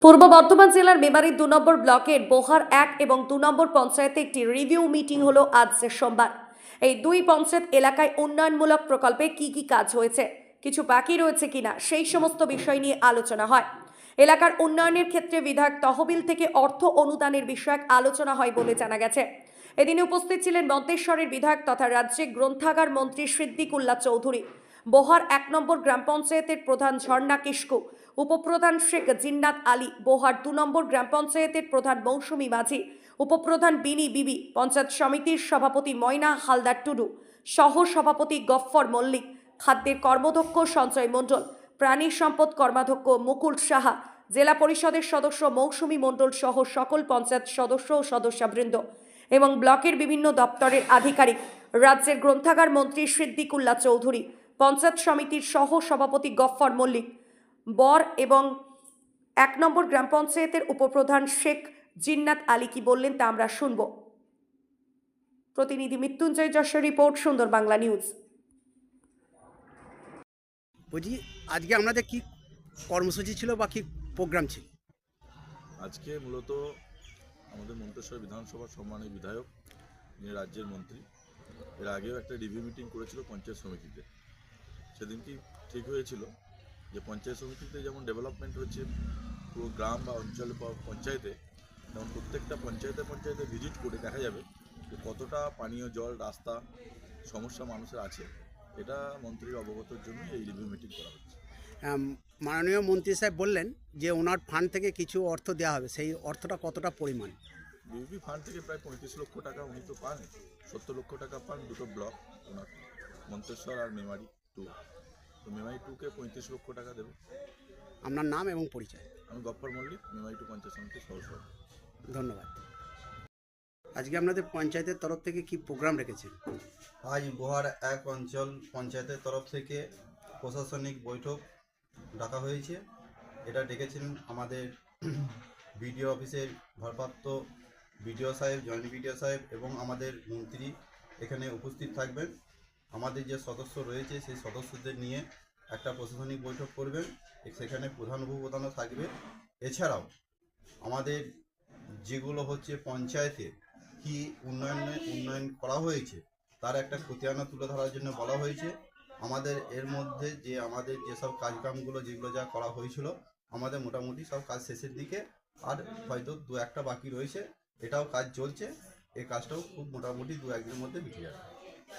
পূর্ব বর্ধমান জেলার মেমারি 2 নম্বর ব্লকের বোহার 1 এবং 2 নম্বর পঞ্চায়েতে একটি রিভিউ মিটিং হলো আজ সোমবার। এই দুই পঞ্চায়েত এলাকায় উন্নয়নমূলক প্রকল্পে কি কাজ হয়েছে, কিছু বাকি রয়েছে কিনা সেই সমস্ত বিষয় নিয়ে আলোচনা হয়। এলাকার উন্নয়নের ক্ষেত্রে বিধায়ক তহবিল থেকে অর্থ অনুদানের বিষয়ক আলোচনা হয় বলে জানা গেছে। এদিনে উপস্থিত ছিলেন মন্তেশ্বরের বিধায়ক তথা রাজ্যের গ্রন্থাগার মন্ত্রী সিদ্দিকুল্লাহ চৌধুরী, বোহার 1 নম্বর গ্রাম পঞ্চায়েতের প্রধান ঝর্ণা কিস্কু, উপপ্রধান শেখ জিন্নাত আলী, বোহার 2 নম্বর গ্রাম পঞ্চায়েতের প্রধান মৌসুমী মাঝি, উপপ্রধান বিনি বিবি, পঞ্চায়েত সমিতির সভাপতি ময়না হালদার টুডু, সহ সভাপতি গফফর মল্লিক, খাদ্যের কর্মদক্ষ সঞ্জয় মণ্ডল, প্রাণী সম্পদ কর্মাধ্যক্ষ মুকুল সাহা, জেলা পরিষদের সদস্য মৌসুমী মণ্ডল সহ সকল পঞ্চায়েত সদস্য ও সদস্যবৃন্দ এবং ব্লকের বিভিন্ন দপ্তরের আধিকারিক, রাজ্যের গ্রন্থাগার মন্ত্রী সিদ্দিকুল্লাহ চৌধুরী, পঞ্চায়েত সমিতির সহ সভাপতি গফফর মল্লিক, বর এবং 1 নম্বর গ্রাম পঞ্চায়েতের উপপ্রধান শেখ জিন্নাত আলী কি বললেন তা আমরা শুনব। প্রতিনিধি মৃত্যুঞ্জয় যশোর রিপোর্ট, সুন্দর বাংলা নিউজ। বলছি আজকে আপনাদের কি কর্মসূচি ছিল বা কি প্রোগ্রাম ছিল? আজকে মূলত আমাদের মন্তেশ্বর বিধানসভার সম্মানীয় বিধায়ক, যিনি রাজ্যের মন্ত্রী, এর আগেও একটা রিভিউ মিটিং করেছিল পঞ্চায়েত সমিতিতে। সেদিন কি ঠিক হয়েছিল যে পঞ্চায়েত সমিতিতে যেমন ডেভেলপমেন্ট হচ্ছে পুরো গ্রাম বা অঞ্চলে বা পঞ্চায়েতে, যেমন প্রত্যেকটা পঞ্চায়েতে ভিজিট করে দেখা যাবে যে কতটা পানীয় জল, রাস্তা সমস্যা মানুষের আছে। এটা মন্ত্রীর অবগতর জন্য এই রিভিউ মিটিং করা হচ্ছে। মাননীয় মন্ত্রী সাহেব বললেন যে ওনার ফান্ড থেকে কিছু অর্থ দেওয়া হবে, সেই অর্থটা কতটা পরিমাণ? বিউপি ফান্ড থেকে প্রায় 35 লক্ষ টাকা উনি তো পান, 70 লক্ষ টাকা পান দুটো ব্লক, ওনার মন্তেশ্বর আর মেমারি 2। তো মেমারি 2কে 35 লক্ষ টাকা দেবে। আপনার নাম এবং পরিচয়? আমি গফফর মল্লিক, মেমারি 2 পঞ্চায়েত সমিতির সদস্য। ধন্যবাদ। আজকে আপনাদের পঞ্চায়েতের তরফ থেকে কি প্রোগ্রাম রেখেছেন? আজ বোহার 1 অঞ্চল পঞ্চায়েতের তরফ থেকে প্রশাসনিক বৈঠক ডাকা হয়েছে। এটা ডেকেছেন আমাদের বিডিও অফিসের ভারপ্রাপ্ত বিডিও সাহেব, জয়েন্ট বিডিও সাহেব এবং আমাদের মন্ত্রী এখানে উপস্থিত থাকবেন। আমাদের যে সদস্য রয়েছে সেই সদস্যদের নিয়ে একটা প্রশাসনিক বৈঠক করবেন, সেখানে প্রধান উপপ্রধানও থাকবে। এছাড়াও আমাদের যেগুলো হচ্ছে পঞ্চায়েতে কি উন্নয়ন করা হয়েছে তার একটা খতিয়ানা তুলে ধরার জন্য বলা হয়েছে। আমাদের এর মধ্যে যে আমাদের যেসব কাজকামগুলো যেগুলো যা করা হয়েছিল, আমাদের মোটামুটি সব কাজ শেষের দিকে, আর হয়তো 2-1টা বাকি রয়েছে, এটাও কাজ চলছে। এই কাজটাও খুব মোটামুটি 2-1 দিনের মধ্যে মিটে যাবে।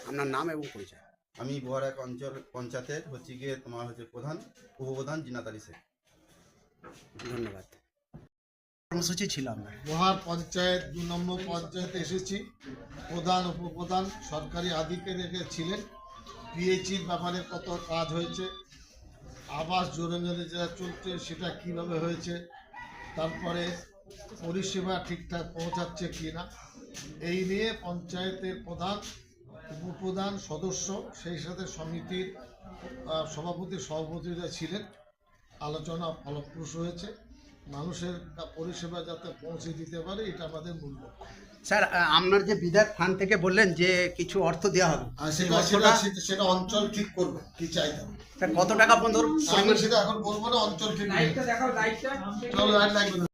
আপনার নাম এবং পরিচয়? আমি বোহার 1 অঞ্চল পঞ্চায়েতের প্রধান উপপ্রধান জিন্নাত আলী শেখ। ধন্যবাদ। কর্মসূচি ছিল আপনার? বোহার পঞ্চায়েত 2 নম্বর পঞ্চায়েতে এসেছি। প্রধান উপপ্রধান সরকারি আধিকারিক ছিলেন। পিএইচির ব্যাপারে কত কাজ হয়েছে, আবাস যোজনা যেটা চলছে সেটা কিভাবে হয়েছে, তারপরে পরিষেবা ঠিকঠাক পৌঁছাচ্ছে কি না, এই নিয়ে পঞ্চায়েতের প্রধান, উপপ্রধান, সদস্য, সেই সাথে সমিতির সভাপতিরা ছিলেন। আলোচনা ফলপ্রসূ হয়েছে। মানুষের পরিষেবা যাতে পৌঁছে দিতে পারে, এটা আমাদের মূল লক্ষ্য। স্যার, আপনার যে বিধায়ক ফান্ড থেকে বললেন যে কিছু অর্থ দেওয়া হবে, আর সেটা অঞ্চল ঠিক করবে কি চাইতে হবে। কত টাকা পর্যন্ত? সেটা এখন বলবো না, অঞ্চল ঠিক করবে। চলো লাইট লাগবে না।